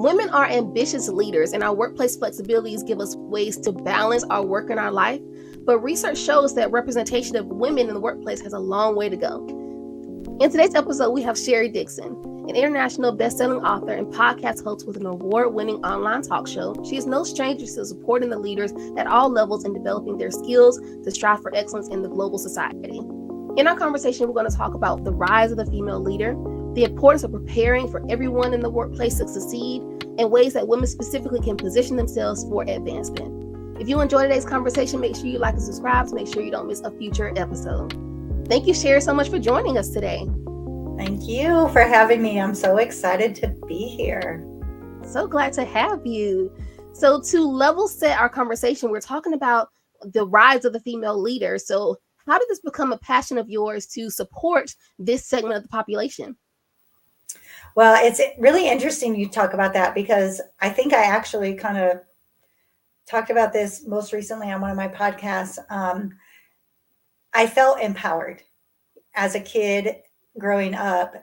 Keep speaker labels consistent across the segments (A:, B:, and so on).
A: Women are ambitious leaders, and our workplace flexibilities give us ways to balance our work and our life. But research shows that representation of women in the workplace has a long way to go. In today's episode, we have Cheri Dixon, an international best-selling author and podcast host with an award-winning online talk show. She is no stranger to supporting the leaders at all levels in developing their skills to strive for excellence in the global society. In our conversation, we're going to talk about the rise of the female leader, the importance of preparing for everyone in the workplace to succeed, and ways that women specifically can position themselves for advancement. If you enjoyed today's conversation, make sure you like and subscribe to make sure you don't miss a future episode. Thank you, Cheri, so much for joining us today.
B: Thank you for having me. I'm so excited to be here.
A: So glad to have you. So to level set our conversation, we're talking about the rise of the female leader. So how did this become a passion of yours to support this segment of the population?
B: Well, it's really interesting you talk about that because I think I actually kind of talked about this most recently on one of my podcasts. I felt empowered as a kid growing up.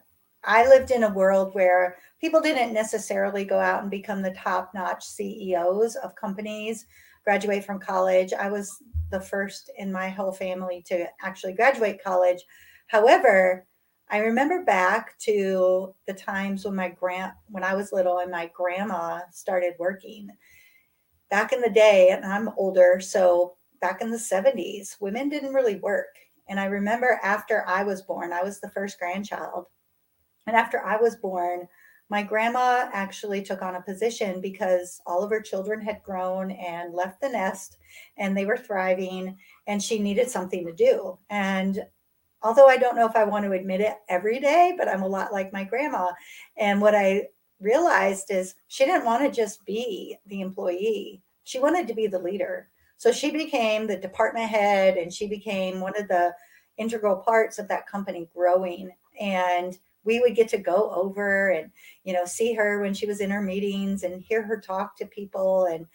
B: I lived in a world where people didn't necessarily go out and become the top-notch CEOs of companies, graduate from college. I was the first in my whole family to actually graduate college. However, I remember back to the times when when I was little and my grandma started working. Back in the day, and I'm older, so back in the 70s, women didn't really work. And I remember after I was born, I was the first grandchild. And after I was born, my grandma actually took on a position because all of her children had grown and left the nest and they were thriving and she needed something to do. And although I don't know if I want to admit it every day, but I'm a lot like my grandma. And what I realized is she didn't want to just be the employee. She wanted to be the leader. So she became the department head and she became one of the integral parts of that company growing. And we would get to go over and, see her when she was in her meetings and hear her talk to people. And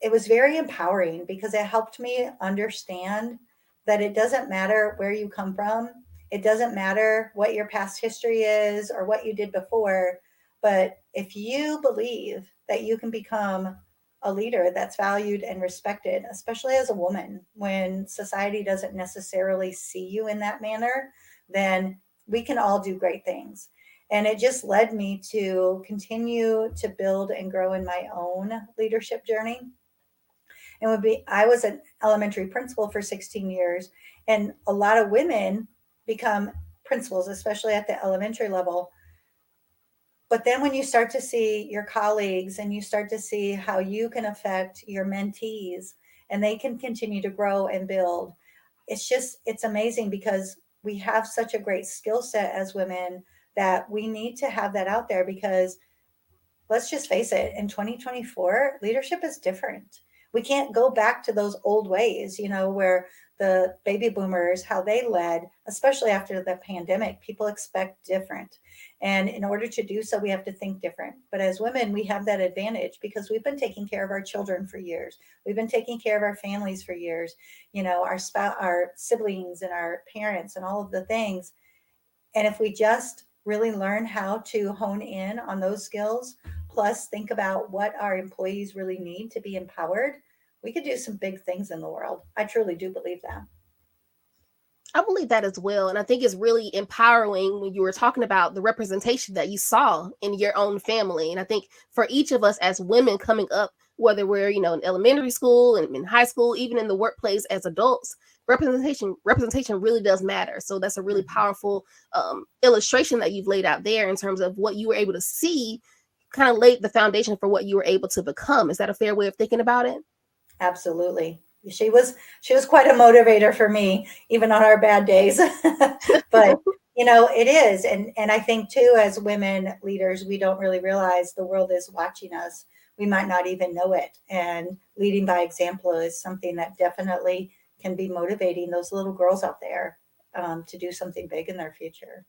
B: it was very empowering because it helped me understand that it doesn't matter where you come from. It doesn't matter what your past history is or what you did before. But if you believe that you can become a leader that's valued and respected, especially as a woman, when society doesn't necessarily see you in that manner, then we can all do great things. And it just led me to continue to build and grow in my own leadership journey. I was an elementary principal for 16 years, and a lot of women become principals, especially at the elementary level. But then when you start to see your colleagues and you start to see how you can affect your mentees and they can continue to grow and build, it's amazing because we have such a great skill set as women that we need to have that out there because let's just face it, in 2024, leadership is different. We can't go back to those old ways, where the baby boomers, how they led, especially after the pandemic, people expect different. And in order to do so, we have to think different. But as women, we have that advantage because we've been taking care of our children for years. We've been taking care of our families for years, our spouse, our siblings and our parents and all of the things. And if we just really learn how to hone in on those skills, plus think about what our employees really need to be empowered, we could do some big things in the world. I truly do believe that.
A: I believe that as well. And I think it's really empowering when you were talking about the representation that you saw in your own family. And I think for each of us as women coming up, whether we're, in elementary school and in high school, even in the workplace as adults, representation really does matter. So that's a really powerful illustration that you've laid out there in terms of what you were able to see, kind of laid the foundation for what you were able to become. Is that a fair way of thinking about it?
B: Absolutely. She was quite a motivator for me, even on our bad days. But it is. And I think too, as women leaders, we don't really realize the world is watching us. We might not even know it. And leading by example is something that definitely can be motivating those little girls out there to do something big in their future.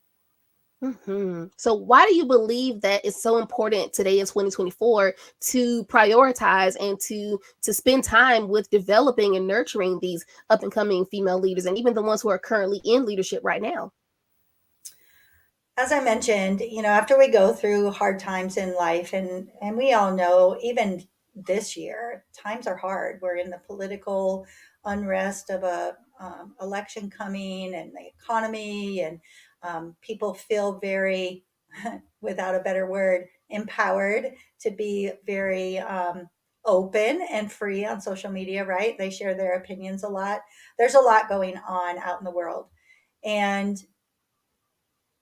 A: Mm-hmm. So why do you believe that it's so important today in 2024 to prioritize and to spend time with developing and nurturing these up and coming female leaders and even the ones who are currently in leadership right now?
B: as I mentioned, after we go through hard times in life, and we all know, even this year, times are hard. We're in the political unrest of a election coming, and the economy, and people feel very, without a better word, empowered to be very open and free on social media. Right? They share their opinions a lot. There's a lot going on out in the world, and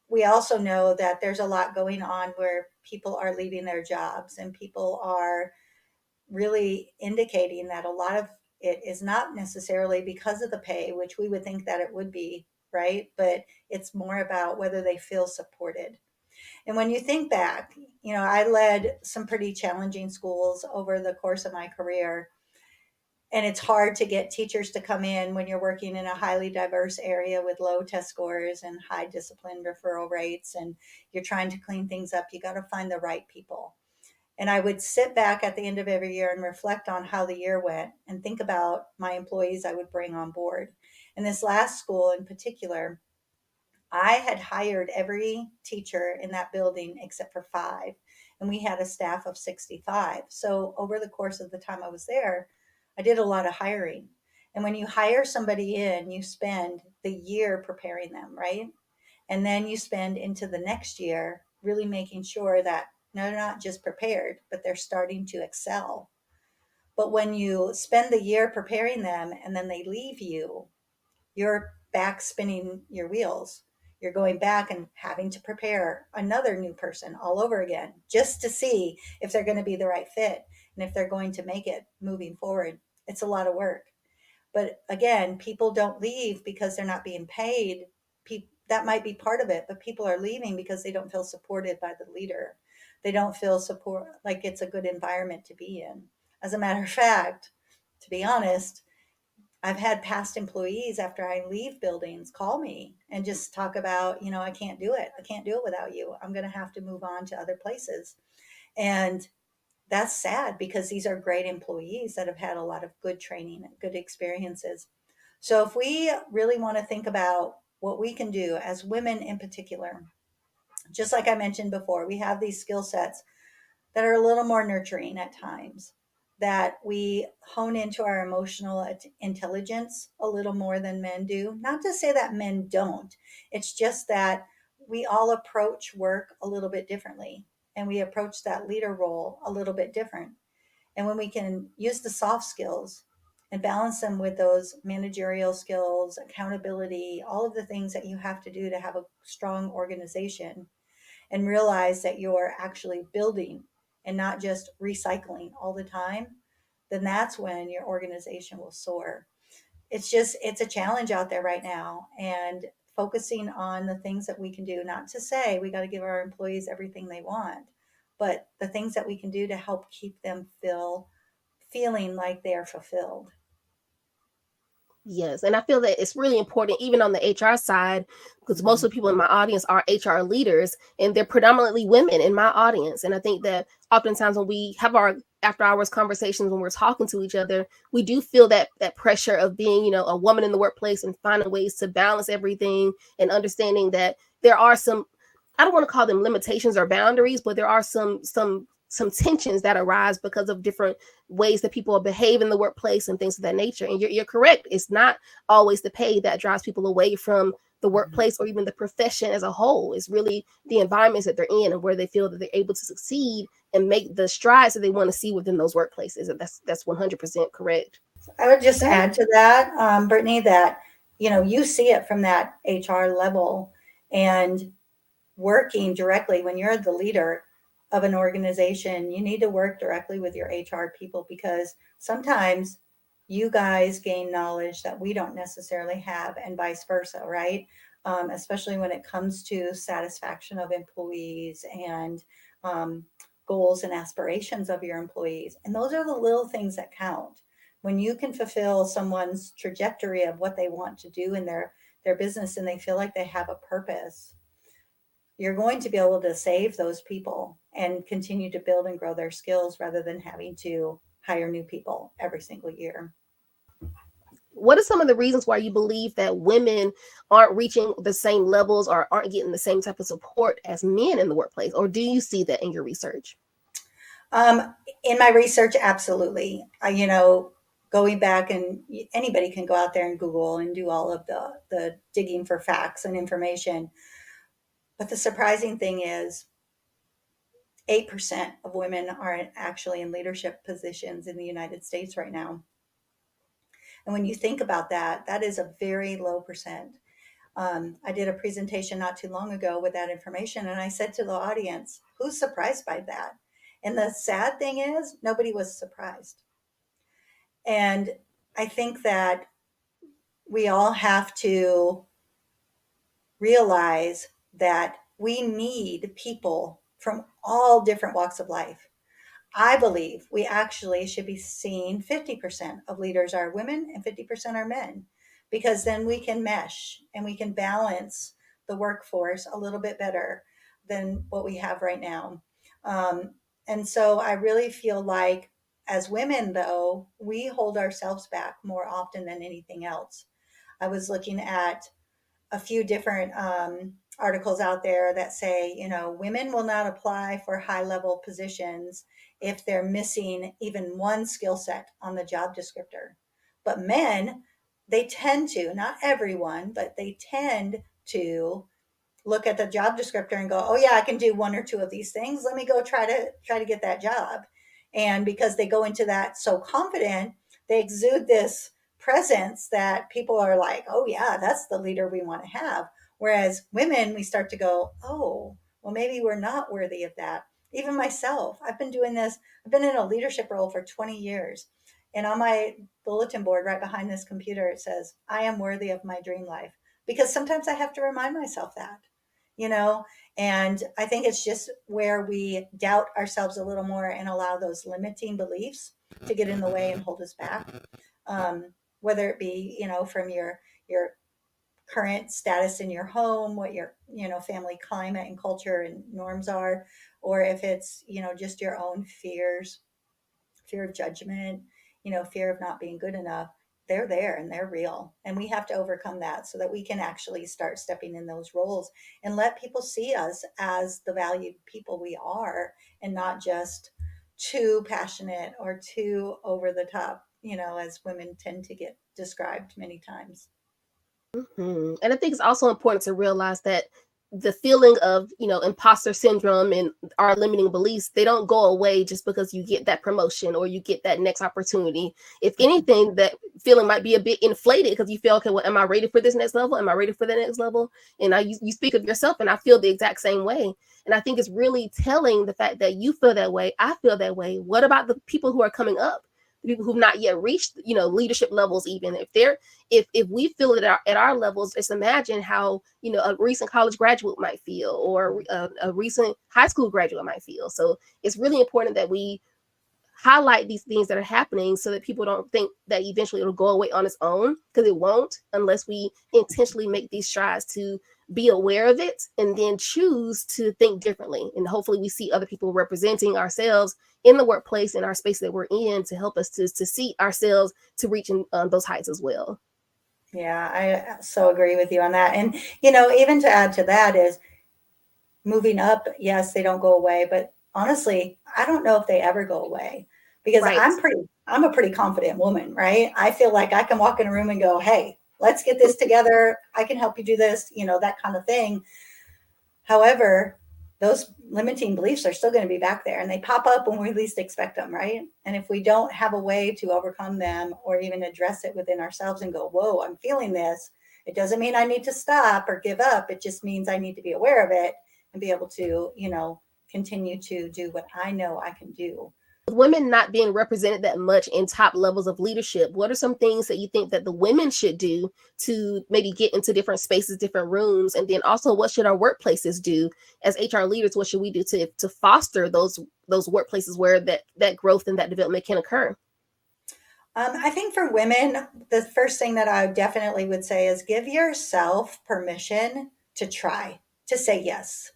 B: we also know that there's a lot going on where people are leaving their jobs, and people are really indicating that a lot of it is not necessarily because of the pay, which we would think that it would be, right? But it's more about whether they feel supported. And when you think back, I led some pretty challenging schools over the course of my career, and it's hard to get teachers to come in when you're working in a highly diverse area with low test scores and high discipline referral rates, and you're trying to clean things up. You got to find the right people. And I would sit back at the end of every year and reflect on how the year went and think about my employees I would bring on board. And this last school in particular, I had hired every teacher in that building except for five, and we had a staff of 65. So over the course of the time I was there, I did a lot of hiring. And when you hire somebody in, you spend the year preparing them, right? And then you spend into the next year really making sure that they're not just prepared, but they're starting to excel. But when you spend the year preparing them and then they leave you, you're back spinning your wheels. You're going back and having to prepare another new person all over again just to see if they're going to be the right fit and if they're going to make it moving forward. It's a lot of work. But again, people don't leave because they're not being paid. That might be part of it, but people are leaving because they don't feel supported by the leader. They don't feel support like it's a good environment to be in. As a matter of fact, to be honest, I've had past employees after I leave buildings call me and just talk about, I can't do it. I can't do it without you. I'm going to have to move on to other places. And that's sad because these are great employees that have had a lot of good training and good experiences. So if we really want to think about what we can do as women in particular, just like I mentioned before, we have these skill sets that are a little more nurturing at times, that we hone into our emotional intelligence a little more than men do. Not to say that men don't, it's just that we all approach work a little bit differently, and we approach that leader role a little bit different. And when we can use the soft skills and balance them with those managerial skills, accountability, all of the things that you have to do to have a strong organization, and realize that you're actually building and not just recycling all the time, then that's when your organization will soar. It's a challenge out there right now, and focusing on the things that we can do, not to say we got to give our employees everything they want, but the things that we can do to help keep them feeling like they are fulfilled.
A: Yes, and I feel that it's really important, even on the HR side, because most
B: Mhm.
A: of the people in my audience are HR leaders, and they're predominantly women in my audience. And I think that oftentimes when we have our after hours conversations, when we're talking to each other, we do feel that pressure of being, a woman in the workplace and finding ways to balance everything, and understanding that there are some, I don't want to call them limitations or boundaries, but there are some tensions that arise because of different ways that people behave in the workplace and things of that nature. And you're correct. It's not always the pay that drives people away from the
B: Mhm.
A: workplace or even the profession as a whole. It's really the environments that they're in and where they feel that they're able to succeed and make the strides that they want to see within those workplaces. And that's 100% correct.
B: I would just
A: Okay.
B: add to that, Brittany, that you see it from that HR level, and working directly when you're the leader of an organization, you need to work directly with your HR people, because sometimes you guys gain knowledge that we don't necessarily have, and vice versa, right? Especially when it comes to satisfaction of employees, and um, goals and aspirations of your employees. And those are the little things that count. When you can fulfill someone's trajectory of what they want to do in their business, and they feel like they have a purpose, you're going to be able to save those people and continue to build and grow their skills rather than having to hire new people every single year.
A: What are some of the reasons why you believe that women aren't reaching the same levels or aren't getting the same type of support as men in the workplace? Or do you see that in your research?
B: Um, in my research, absolutely. Going back, and anybody can go out there and Google and do all of the digging for facts and information. But the surprising thing is 8% of women are actually in leadership positions in the United States right now. And when you think about that, that is a very low percent. I did a presentation not too long ago with that information, and I said to the audience, who's surprised by that? And the sad thing is, nobody was surprised. And I think that we all have to realize that we need people from all different walks of life. I believe we actually should be seeing 50% of leaders are women and 50% are men, because then we can mesh and we can balance the workforce a little bit better than what we have right now. Um, and so I really feel like as women, though, we hold ourselves back more often than anything else. I was looking at a few different articles out there that say, women will not apply for high level positions if they're missing even one skill set on the job descriptor. But men, they tend to, not everyone, but they tend to look at the job descriptor and go, oh yeah, I can do one or two of these things. Let me go try to get that job. And because they go into that so confident, they exude this presence that people are like, oh yeah, that's the leader we want to have. Whereas women, we start to go, oh, well, maybe we're not worthy of that. Even myself, I've been doing this, I've been in a leadership role for 20 years. And on my bulletin board right behind this computer, it says, I am worthy of my dream life. Because sometimes I have to remind myself that, you know, and I think it's just where we doubt ourselves a little more and allow those limiting beliefs to get in the way and hold us back. Whether it be, from your current status in your home, what your, family climate and culture and norms are, or if it's, just your own fears, fear of judgment, fear of not being good enough. They're there and they're real. And we have to overcome that so that we can actually start stepping in those roles and let people see us as the valued people we are, and not just too passionate or too over the top, as women tend to get described many times.
A: And I think it's also important to realize that the feeling of, imposter syndrome and our limiting beliefs, they don't go away just because you get that promotion or you get that next opportunity. If anything, that feeling might be a bit inflated because you feel, okay, well, am I ready for this next level? Am I ready for the next level? And you speak of yourself, and I feel the exact same way. And I think it's really telling the fact that you feel that way. I feel that way. What about the people who are coming up? The people who've not yet reached, leadership levels, even if we feel it at our levels, just imagine how a recent college graduate might feel, or a recent high school graduate might feel. So it's really important that we highlight these things that are happening so that people don't think that eventually it'll go away on its own, because it won't unless we intentionally make these strides to be aware of it and then choose to think differently. And hopefully we see other people representing ourselves in the workplace, in our space that we're in, to help us to see ourselves to reach those heights as well.
B: Yeah, I so agree with you on that. And, even to add to that is moving up, yes, they don't go away, but honestly, I don't know if they ever go away, because
A: Right.
B: I'm a pretty confident woman, right? I feel like I can walk in a room and go, "Hey, let's get this together. I can help you do this," that kind of thing. However, those limiting beliefs are still going to be back there, and they pop up when we least expect them, right? And if we don't have a way to overcome them or even address it within ourselves and go, whoa, I'm feeling this, it doesn't mean I need to stop or give up. It just means I need to be aware of it and be able to, continue to do what I know I can do.
A: With women not being represented that much in top levels of leadership, what are some things that you think that the women should do to maybe get into different spaces, different rooms? And then also, what should our workplaces do as HR leaders? What should we do to foster those workplaces where that growth and that development can occur?
B: I think for women, the first thing that I definitely would say is give yourself permission to try, to say yes.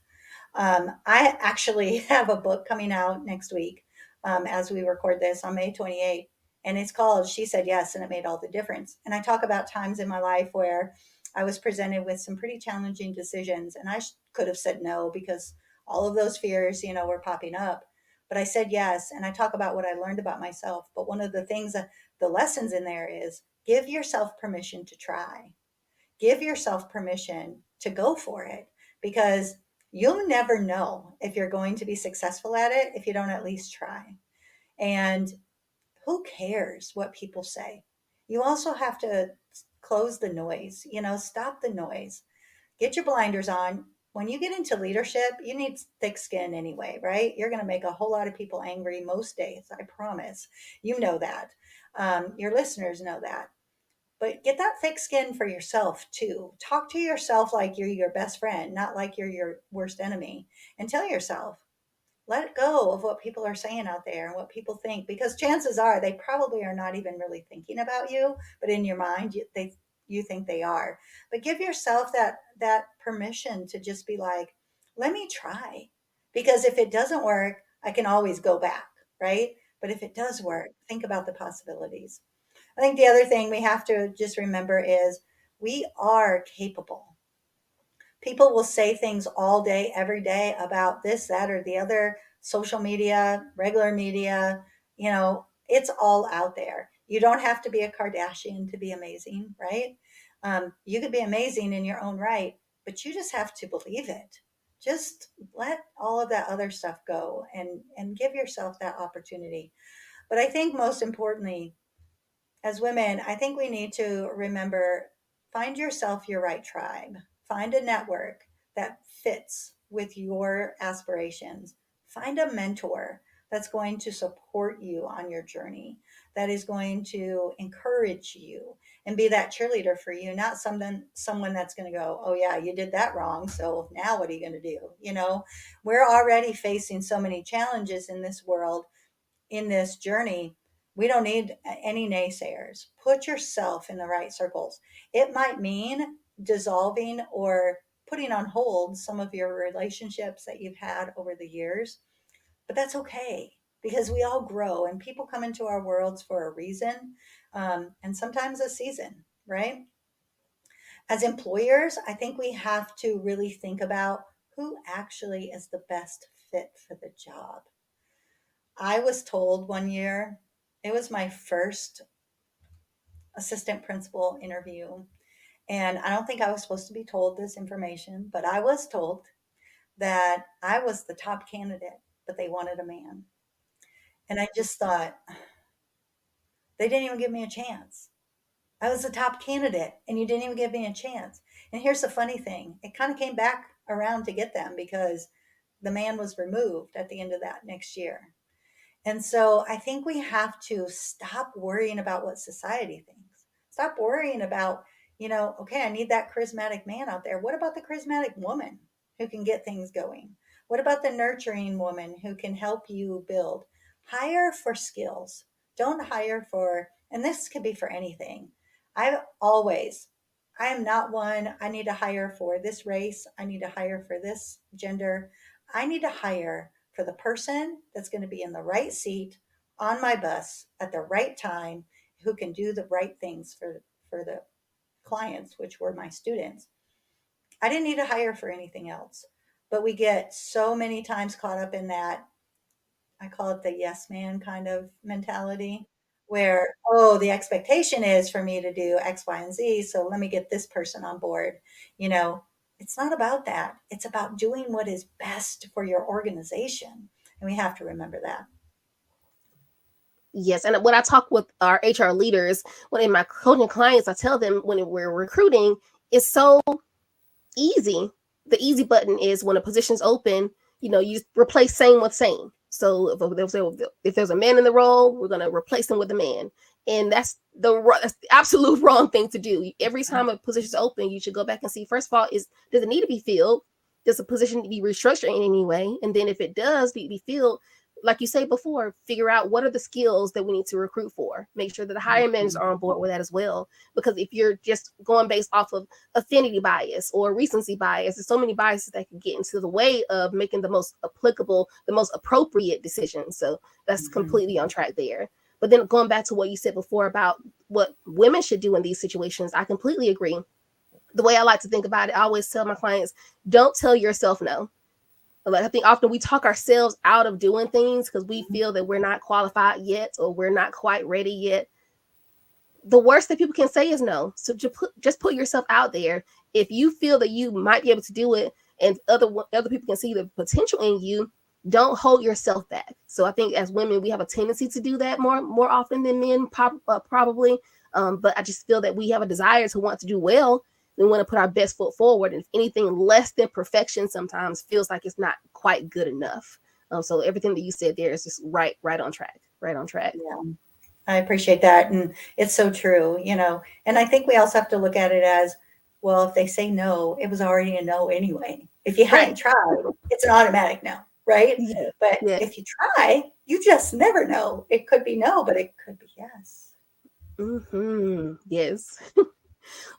B: I actually have a book coming out next week, as we record this on May 28th. And it's called She Said Yes, and it made all the difference. And I talk about times in my life where I was presented with some pretty challenging decisions, and I could have said no because all of those fears, were popping up. But I said yes, and I talk about what I learned about myself. But one of the things, the lessons in there is give yourself permission to try. Give yourself permission to go for it, because you'll never know if you're going to be successful at it if you don't at least try. And who cares what people say? You also have to close the noise, stop the noise, get your blinders on. When you get into leadership, you need thick skin anyway, right? You're going to make a whole lot of people angry most days. I promise. You know that. Your listeners know that. But get that thick skin for yourself too. Talk to yourself like you're your best friend, not like you're your worst enemy. And tell yourself, let go of what people are saying out there and what people think, because chances are they probably are not even really thinking about you, but in your mind you think they are. But give yourself that permission to just be like, let me try, because if it doesn't work, I can always go back, right? But if it does work, think about the possibilities. I think the other thing we have to just remember is we are capable. People will say things all day, every day about this, that, or the other, social media, regular media, it's all out there. You don't have to be a Kardashian to be amazing, right? You could be amazing in your own right, but you just have to believe it. Just let all of that other stuff go, and give yourself that opportunity. But I think most importantly, as women, I think we need to remember, find yourself your right tribe, find a network that fits with your aspirations, find a mentor that's going to support you on your journey, that is going to encourage you and be that cheerleader for you, not someone that's going to go, oh yeah, you did that wrong, so now what are you going to do? We're already facing so many challenges in this world, in this journey. We don't need any naysayers. Put yourself in the right circles. It might mean dissolving or putting on hold some of your relationships that you've had over the years, but that's okay, because we all grow and people come into our worlds for a reason, and sometimes a season, right? As employers, I think we have to really think about who actually is the best fit for the job. I was told one year, it was my first assistant principal interview. And I don't think I was supposed to be told this information, but I was told that I was the top candidate, but they wanted a man. And I just thought, they didn't even give me a chance. I was the top candidate and you didn't even give me a chance. And here's the funny thing, it kind of came back around to get them, because the man was removed at the end of that next year. And so I think we have to stop worrying about what society thinks. Stop worrying about, okay, I need that charismatic man out there. What about the charismatic woman who can get things going? What about the nurturing woman who can help you build? Hire for skills. Don't hire for, and this could be for anything. I've always, I am not one, I need to hire for this race. I need to hire for this gender. I need to hire for the person that's going to be in the right seat on my bus at the right time, who can do the right things for the clients, which were my students. I didn't need to hire for anything else. But we get so many times caught up in that, I call it the yes man kind of mentality, where, oh, the expectation is for me to do X, Y, and Z. So let me get this person on board. You know, it's not about that. It's about doing what is best for your organization. And we have to remember that.
A: Yes, and when I talk with our HR leaders, when in my coaching clients, I tell them when we're recruiting, it's so easy. The easy button is when a position's open, you replace same with same. So if there's a man in the role, we're going to replace him with a man. And that's the absolute wrong thing to do. Every time a position's open, you should go back and see, first of all, does it need to be filled? Does the position need to be restructured in any way? And then if it does need to be filled, like you say before, figure out what are the skills that we need to recruit for. Make sure that the hiring managers are on board with that as well. Because if you're just going based off of affinity bias or recency bias, there's so many biases that can get into the way of making the most applicable, the most appropriate decisions. So that's completely on track there. But then going back to what you said before about what women should do in these situations, I completely agree. The way I like to think about it, I always tell my clients, don't tell yourself no. Like, I think often we talk ourselves out of doing things because we feel that we're not qualified yet or we're not quite ready yet. The worst that people can say is no. So just put yourself out there. If you feel that you might be able to do it, and other people can see the potential in you, don't hold yourself back. So I think as women, we have a tendency to do that more often than men, probably. But I just feel that we have a desire to want to do well. We want to put our best foot forward, and if anything less than perfection sometimes feels like it's not quite good enough. So everything that you said there is just right on track, right on track.
B: Yeah. I appreciate that. And it's so true, and I think we also have to look at it as, well, if they say no, it was already a no anyway. If you
A: Right.
B: hadn't tried, it's an automatic no, right?
A: Yes.
B: But
A: Yes.
B: if you try, you just never know. It could be no, but it could be yes.
A: Yes.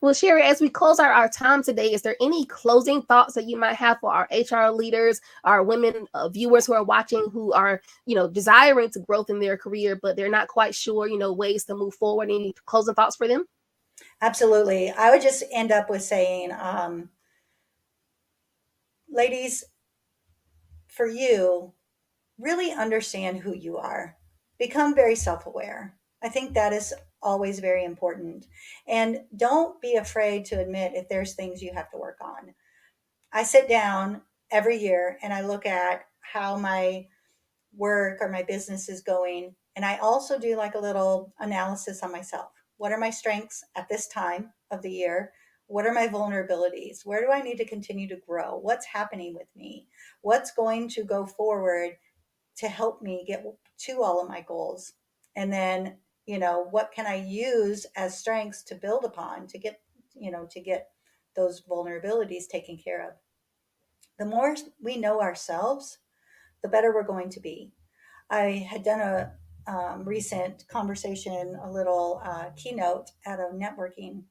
A: Well, Cheri, as we close our time today, is there any closing thoughts that you might have for our HR leaders, our women viewers who are watching, who are, desiring to growth in their career, but they're not quite sure, ways to move forward? Any closing thoughts for them?
B: Absolutely. I would just end up with saying, ladies, for you, really understand who you are. Become very self aware. I think that is always very important. And don't be afraid to admit if there's things you have to work on. I sit down every year and I look at how my work or my business is going. And I also do like a little analysis on myself. What are my strengths at this time of the year? What are my vulnerabilities? Where do I need to continue to grow? What's happening with me? What's going to go forward to help me get to all of my goals? And then, what can I use as strengths to build upon to get those vulnerabilities taken care of? The more we know ourselves, the better we're going to be. I had done a recent conversation, a little keynote at a networking,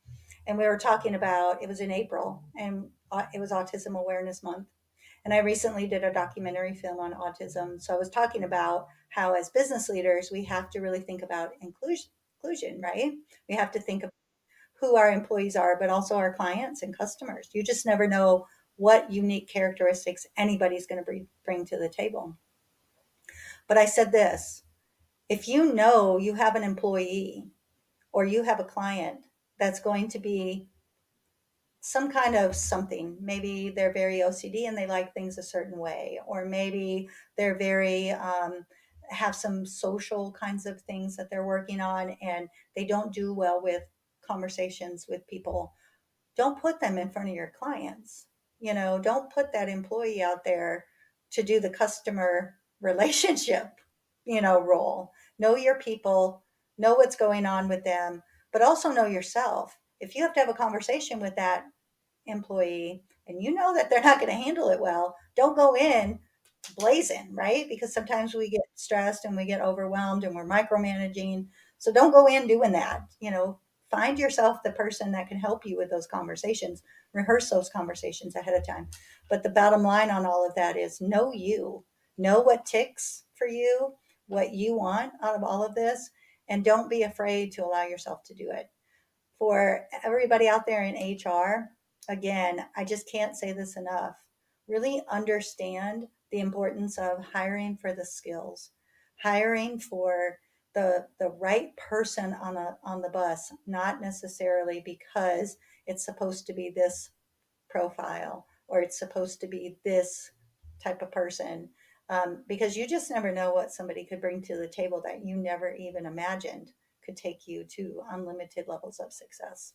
B: and we were talking about, it was in April, and it was Autism Awareness Month. And I recently did a documentary film on autism. So I was talking about how, as business leaders, we have to really think about inclusion, right? We have to think of who our employees are, but also our clients and customers. You just never know what unique characteristics anybody's going to bring to the table. But I said this: if you know you have an employee or you have a client that's going to be some kind of something, maybe they're very OCD and they like things a certain way, or maybe they're very, have some social kinds of things that they're working on and they don't do well with conversations with people, don't put them in front of your clients. Don't put that employee out there to do the customer relationship, role. Know your people, know what's going on with them, but also know yourself. If you have to have a conversation with that employee and you know that they're not going to handle it well, don't go in blazing, right? Because sometimes we get stressed and we get overwhelmed and we're micromanaging. So don't go in doing that. Find yourself the person that can help you with those conversations. Rehearse those conversations ahead of time. But the bottom line on all of that is know you, know what ticks for you, what you want out of all of this, and don't be afraid to allow yourself to do it. For everybody out there in HR, again, I just can't say this enough. Really understand the importance of hiring for the skills, hiring for the right person on the bus, not necessarily because it's supposed to be this profile or it's supposed to be this type of person. Because you just never know what somebody could bring to the table that you never even imagined could take you to unlimited levels of success.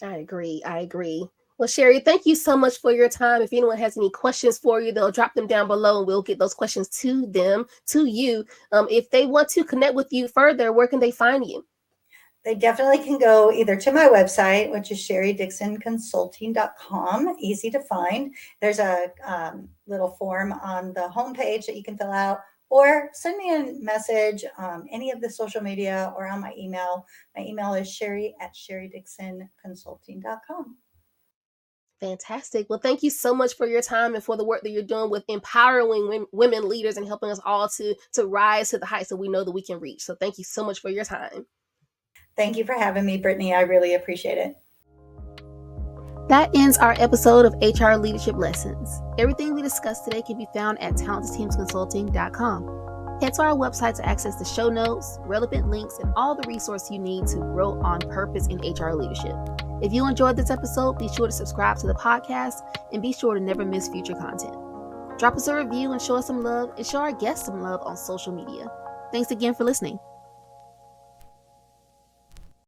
A: I agree. I agree. Well, Cheri, thank you so much for your time. If anyone has any questions for you, they'll drop them down below and we'll get those questions to them, to you. If they want to connect with you further, where can they find you?
B: They definitely can go either to my website, which is cheridixonconsulting.com, easy to find. There's a little form on the homepage that you can fill out, or send me a message, any of the social media, or on my email. My email is Cheri at cheridixonconsulting.com.
A: Fantastic. Well, thank you so much for your time and for the work that you're doing with empowering women leaders and helping us all to rise to the heights that we know that we can reach. So thank you so much for your time.
B: Thank you for having me, Brittany. I really appreciate it.
A: That ends our episode of HR Leadership Lessons. Everything we discussed today can be found at talentedteamsconsulting.com. Head to our website to access the show notes, relevant links, and all the resources you need to grow on purpose in HR leadership. If you enjoyed this episode, be sure to subscribe to the podcast and be sure to never miss future content. Drop us a review and show us some love, and show our guests some love on social media. Thanks again for listening.